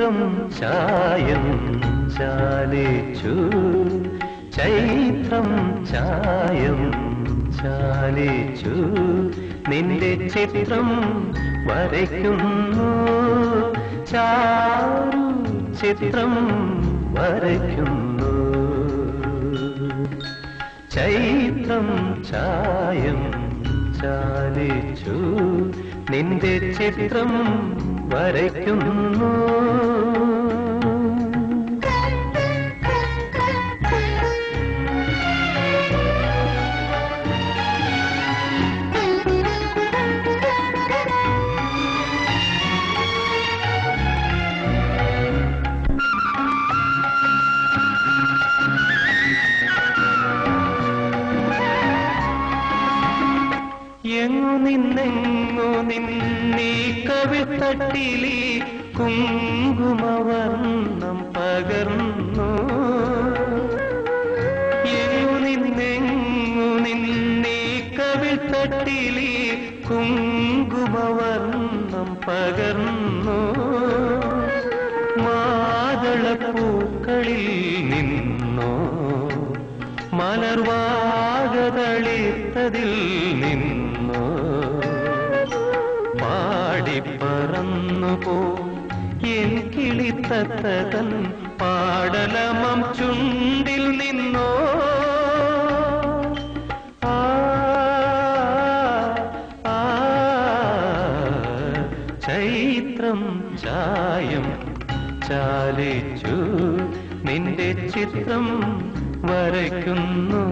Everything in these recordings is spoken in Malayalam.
ചൈത്രം ചായം ചാലിച്ചു ചൈത്രം ചായം ചാലിച്ചു നിന്റെ ചിത്രം വരയ്ക്കുന്നു ചാരു ചിത്രം വരയ്ക്കുന്നു ചൈത്രം ചായം ചാലിച്ചു നിന്റെ ചിത്രം വരയ്ക്കുന്നു എങ്ങു നിന്നീ കവിൾത്തട്ടിലി കുങ്കുമവർണ്ണം പകർന്നു എങ്ങു നിന്നീ കവിൾത്തട്ടിലി കുങ്കുമവർണ്ണം പകർന്നു മാതളപ്പൂക്കളിൽ നിന്നോ മലർവാകതളിത്തതിൽ നിന്നോ പാടിപ്പറന്നു പോ എൻ കിളിത്തത്തൻ പാടലമം ചുണ്ടിൽ നിന്നോ ചൈത്രം ചായം ചാലിച്ചു നിന്റെ ചിത്രം വരയ്ക്കുന്നു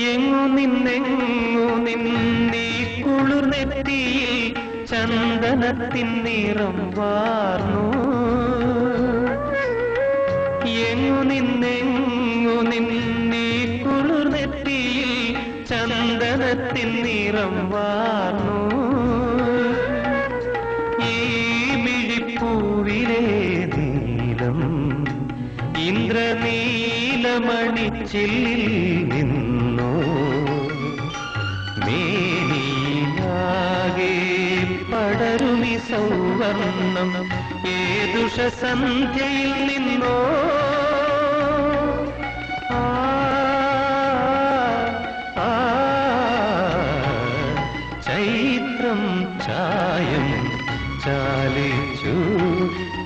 എങ്ങു നിന്നീ കുളിർനെറ്റിയിൽ ചന്ദനത്തിൻ നിറം വാർന്നു എങ്ങു നിന്നീ കുളിർനെറ്റിയിൽ ചന്ദനത്തിൻ നിറം വാർന്നു ഈ മിഴിപ്പൂവിലെ നീലം ഇന്ദ്രനീലമണിച്ചില്ലിൽ നിന്നു മേനിയാകെ പടരുമി സൗവർണം ഏതുഷസന്ധ്യയിൽ നിന്നോ ചൈത്രം ചായം ചാലിച്ചു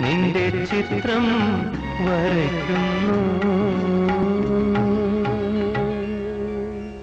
നിന്റെ ചിത്രം വരയ്ക്കുന്നു